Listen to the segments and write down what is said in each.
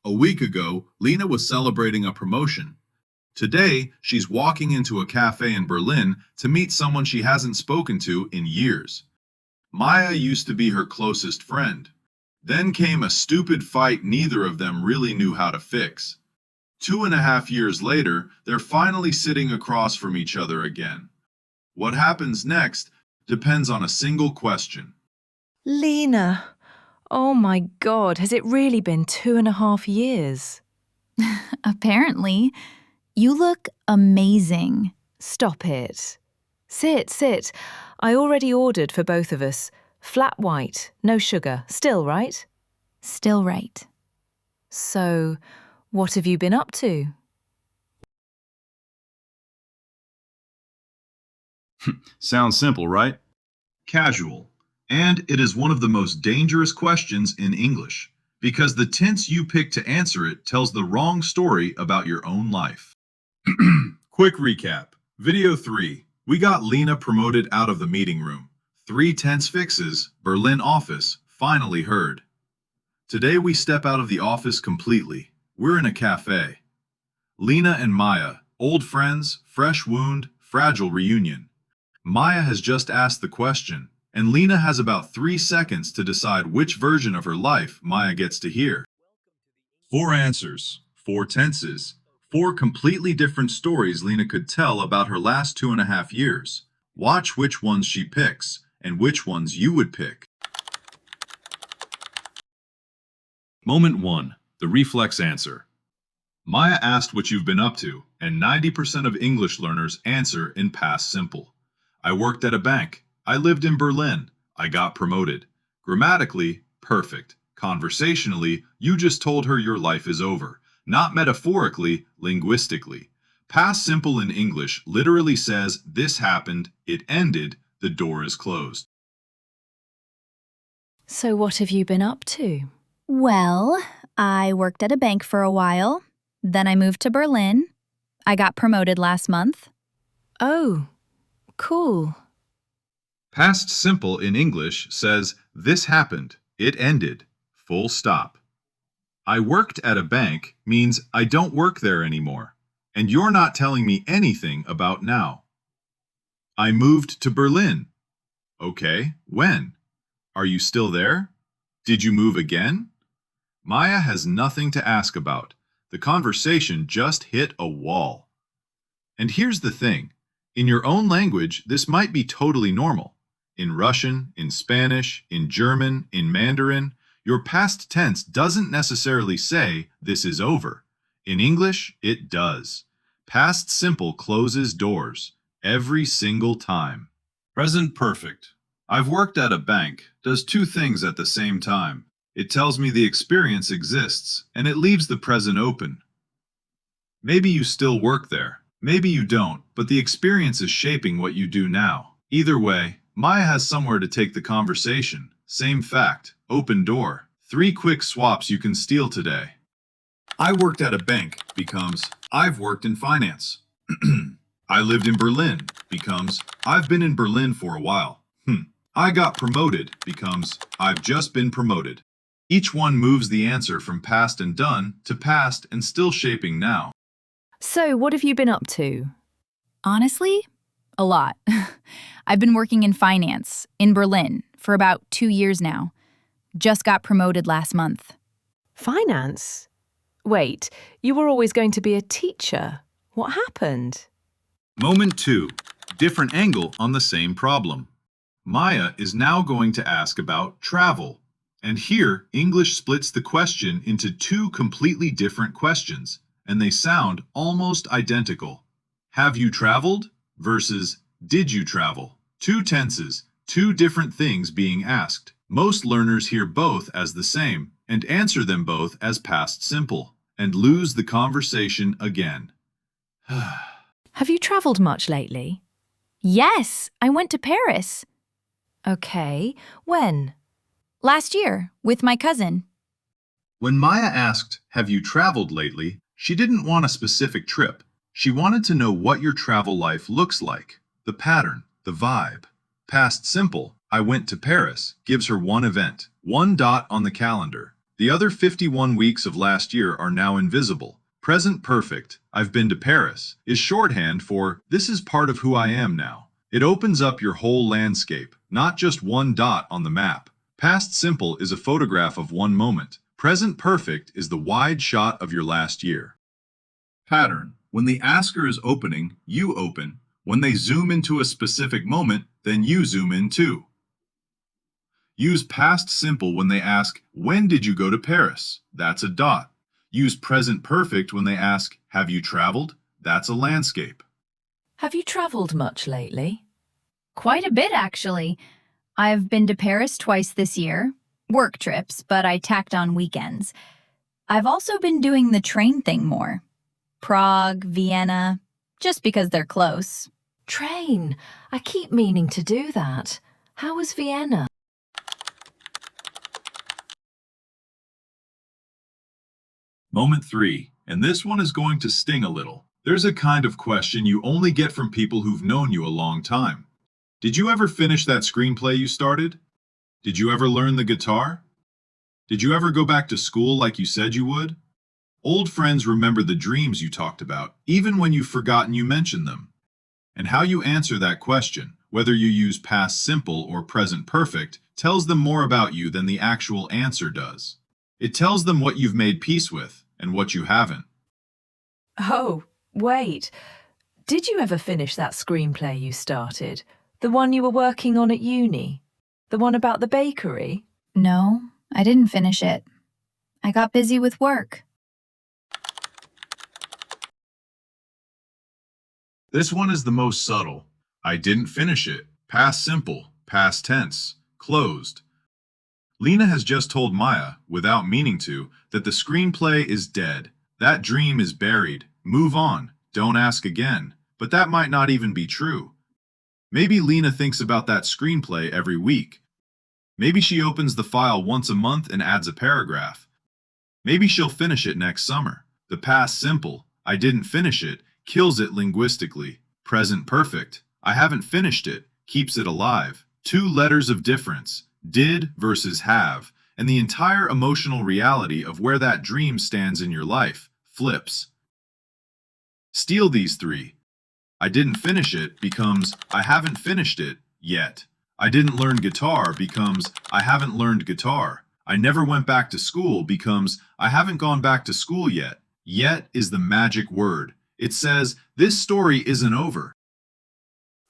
A week ago, Lena was celebrating a promotion. Today, she's walking into a cafe in Berlin to meet someone she hasn't spoken to in years. Maya used to be her closest friend. Then came a stupid fight neither of them really knew how to fix. 2.5 years later, they're finally sitting across from each other again. What happens next depends on a single question. Lena, oh my God, has it really been 2.5 years? Apparently. You look amazing. Stop it. Sit. I already ordered for both of us. Flat white, no sugar. Still right? Still right. So, what have you been up to? Sounds simple, right? Casual. And it is one of the most dangerous questions in English, because the tense you pick to answer it tells the wrong story about your own life. Quick recap. Video 3. We got Lena promoted out of the meeting room. 3 tense fixes, Berlin office, finally heard. Today we step out of the office completely. We're in a cafe. Lena and Maya, old friends, fresh wound, fragile reunion. Maya has just asked the question, and Lena has about 3 seconds to decide which version of her life Maya gets to hear. 4 answers, 4 tenses, 4 completely different stories Lena could tell about her last 2.5 years. Watch which ones she picks, and which ones you would pick. Moment 1. The reflex answer. Maya asked what you've been up to, and 90% of English learners answer in past simple. I worked at a bank. I lived in Berlin. I got promoted. Grammatically, perfect. Conversationally, you just told her your life is over. Not metaphorically, linguistically. Past simple in English literally says this happened, it ended, the door is closed. So what have you been up to? Well, I worked at a bank for a while. Then I moved to Berlin. I got promoted last month. Oh, cool. Past simple in English says this happened, it ended, full stop. I worked at a bank means I don't work there anymore, and you're not telling me anything about now. I moved to Berlin. Okay, when? Are you still there? Did you move again? Maya has nothing to ask about. The conversation just hit a wall. And here's the thing. In your own language, this might be totally normal. In Russian, in Spanish, in German, in Mandarin, your past tense doesn't necessarily say this is over. In English, it does. Past simple closes doors every single time. Present perfect. I've worked at a bank does 2 things at the same time. It tells me the experience exists, and it leaves the present open. Maybe you still work there. Maybe you don't, but the experience is shaping what you do now. Either way, Maya has somewhere to take the conversation. Same fact. Open door. 3 quick swaps you can steal today. I worked at a bank becomes I've worked in finance. I lived in Berlin becomes I've been in Berlin for a while. I got promoted becomes I've just been promoted. Each one moves the answer from past and done to past and still shaping now. So what have you been up to? Honestly, a lot. I've been working in finance in Berlin for about 2 years now. Just got promoted last month. Finance? Wait, you were always going to be a teacher. What happened? Moment 2. Different angle on the same problem. Maya is now going to ask about travel. And here, English splits the question into 2 completely different questions, and they sound almost identical. Have you traveled versus did you travel? 2 tenses, 2 different things being asked. Most learners hear both as the same and answer them both as past simple and lose the conversation again. Have you travelled much lately? Yes, I went to Paris. Okay, when? Last year, with my cousin. When Maya asked, have you traveled lately, she didn't want a specific trip. She wanted to know what your travel life looks like, the pattern, the vibe. Past simple, I went to Paris, gives her one event, one dot on the calendar. The other 51 weeks of last year are now invisible. Present perfect, I've been to Paris, is shorthand for this is part of who I am now. It opens up your whole landscape, not just one dot on the map. Past simple is a photograph of one moment. Present perfect is the wide shot of your last year. Pattern. When the asker is opening, you open. When they zoom into a specific moment, then you zoom in too. Use past simple when they ask, when did you go to Paris? That's a dot. Use present perfect when they ask, have you traveled? That's a landscape. Have you travelled much lately? Quite a bit, actually. I've been to Paris twice this year. Work trips, but I tacked on weekends. I've also been doing the train thing more. Prague, Vienna, just because they're close. Train. I keep meaning to do that. How was Vienna? Moment 3, and this one is going to sting a little. There's a kind of question you only get from people who've known you a long time. Did you ever finish that screenplay you started? Did you ever learn the guitar? Did you ever go back to school like you said you would? Old friends remember the dreams you talked about, even when you've forgotten you mentioned them. And how you answer that question, whether you use past simple or present perfect, tells them more about you than the actual answer does. It tells them what you've made peace with and what you haven't. Oh, wait. Did you ever finish that screenplay you started? The one you were working on at uni? The one about the bakery? No, I didn't finish it. I got busy with work. This one is the most subtle. I didn't finish it. Past simple, past tense, closed. Lena has just told Maya, without meaning to, that the screenplay is dead. That dream is buried. Move on. Don't ask again. But that might not even be true. Maybe Lena thinks about that screenplay every week. Maybe she opens the file once a month and adds a paragraph. Maybe she'll finish it next summer. The past simple, I didn't finish it, kills it linguistically. Present perfect, I haven't finished it, keeps it alive. 2 letters of difference. Did versus have, and the entire emotional reality of where that dream stands in your life flips. Steal these 3. I didn't finish it becomes I haven't finished it yet. I didn't learn guitar becomes I haven't learned guitar. I never went back to school becomes I haven't gone back to school yet. Yet is the magic word. It says this story isn't over.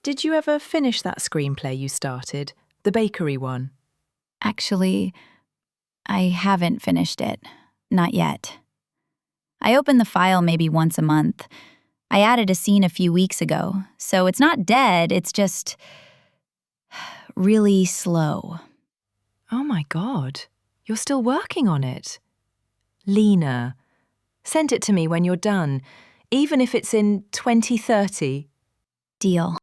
Did you ever finish that screenplay you started? The bakery one? Actually, I haven't finished it. Not yet. I open the file maybe once a month. I added a scene a few weeks ago, so it's not dead, it's just really slow. Oh my God, you're still working on it. Lena, send it to me when you're done, even if it's in 2030. Deal.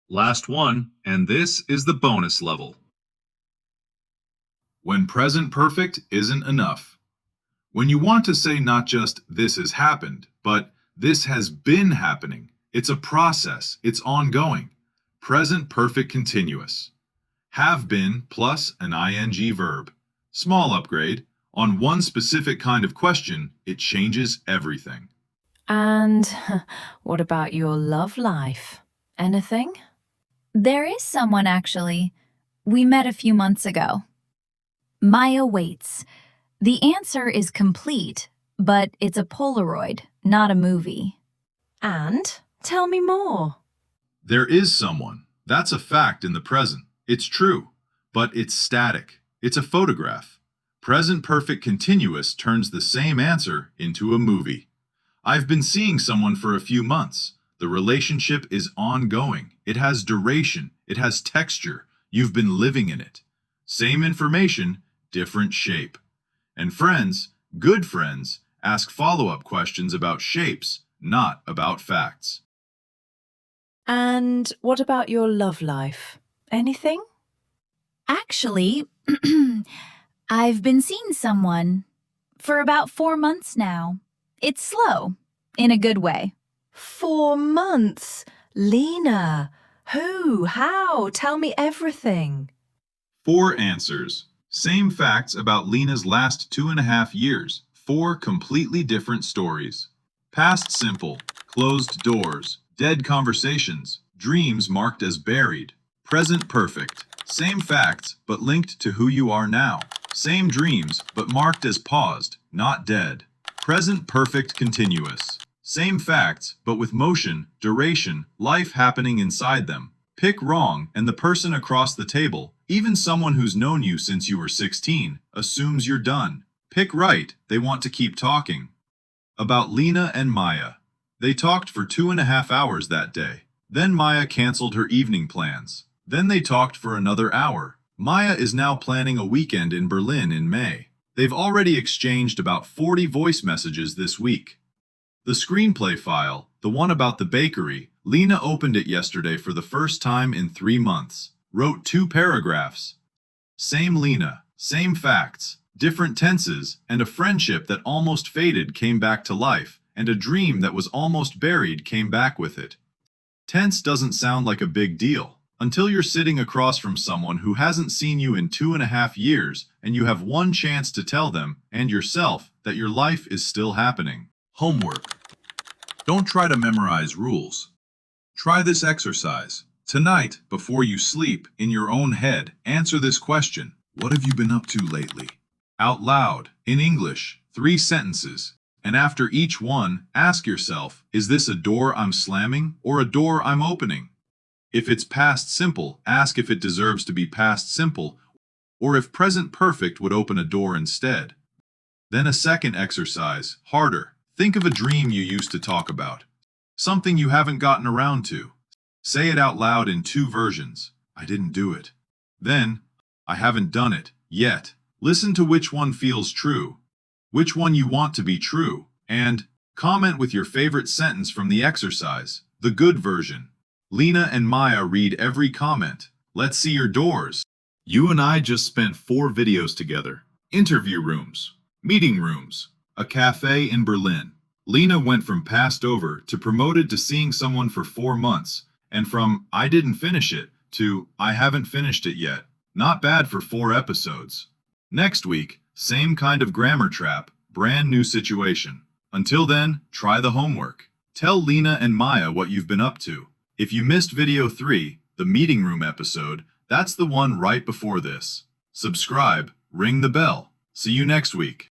Last one, and this is the bonus level. When present perfect isn't enough. When you want to say not just this has happened, but this has been happening. It's a process, it's ongoing. Present perfect continuous. Have been plus an ing verb. Small upgrade. On one specific kind of question, it changes everything. And what about your love life? Anything? There is someone, actually. We met a few months ago. Maya waits. The answer is complete, but it's a Polaroid, not a movie. And? Tell me more. There is someone. That's a fact in the present. It's true, but it's static. It's a photograph. Present perfect continuous turns the same answer into a movie. I've been seeing someone for a few months. The relationship is ongoing. It has duration. It has texture. You've been living in it. Same information, different shape. And friends, good friends, ask follow-up questions about shapes, not about facts. And what about your love life? Anything? Actually, I've been seeing someone for about 4 months now. It's slow, in a good way. 4 months? Lena, who? How? Tell me everything. 4 answers. Same facts about Lena's last 2.5 years. 4 completely different stories. Past simple, closed doors, dead conversations, dreams marked as buried. Present perfect, same facts but linked to who you are now. Same dreams but marked as paused, not dead. Present perfect continuous. Same facts but with motion, duration, life happening inside them. Pick wrong and the person across the table, even someone who's known you since you were 16, assumes you're done. Pick right, they want to keep talking. About Lena and Maya. They talked for 2.5 hours that day. Then Maya canceled her evening plans. Then they talked for another hour. Maya is now planning a weekend in Berlin in May. They've already exchanged about 40 voice messages this week. The screenplay file, the one about the bakery, Lena opened it yesterday for the first time in 3 months. Wrote 2 paragraphs. Same Lena, same facts, different tenses, and a friendship that almost faded came back to life, and a dream that was almost buried came back with it. Tense doesn't sound like a big deal, until you're sitting across from someone who hasn't seen you in 2.5 years, and you have one chance to tell them, and yourself, that your life is still happening. Homework. Don't try to memorize rules. Try this exercise. Tonight, before you sleep, in your own head, answer this question. What have you been up to lately? Out loud, in English, 3 sentences. And after each one, ask yourself, is this a door I'm slamming or a door I'm opening? If it's past simple, ask if it deserves to be past simple, or if present perfect would open a door instead. Then a second exercise, harder. Think of a dream you used to talk about. Something you haven't gotten around to. Say it out loud in 2 versions. I didn't do it. Then, I haven't done it yet. Listen to which one feels true, which one you want to be true, and comment with your favorite sentence from the exercise, the good version. Lena and Maya read every comment. Let's see your doors. You and I just spent 4 videos together. Interview rooms, meeting rooms, a cafe in Berlin. Lena went from passed over to promoted to seeing someone for 4 months, and from I didn't finish it to I haven't finished it yet. Not bad for 4 episodes. Next week, same kind of grammar trap, brand new situation. Until then, try the homework. Tell Lena and Maya what you've been up to. If you missed video 3, the meeting room episode, that's the one right before this. Subscribe, ring the bell. See you next week.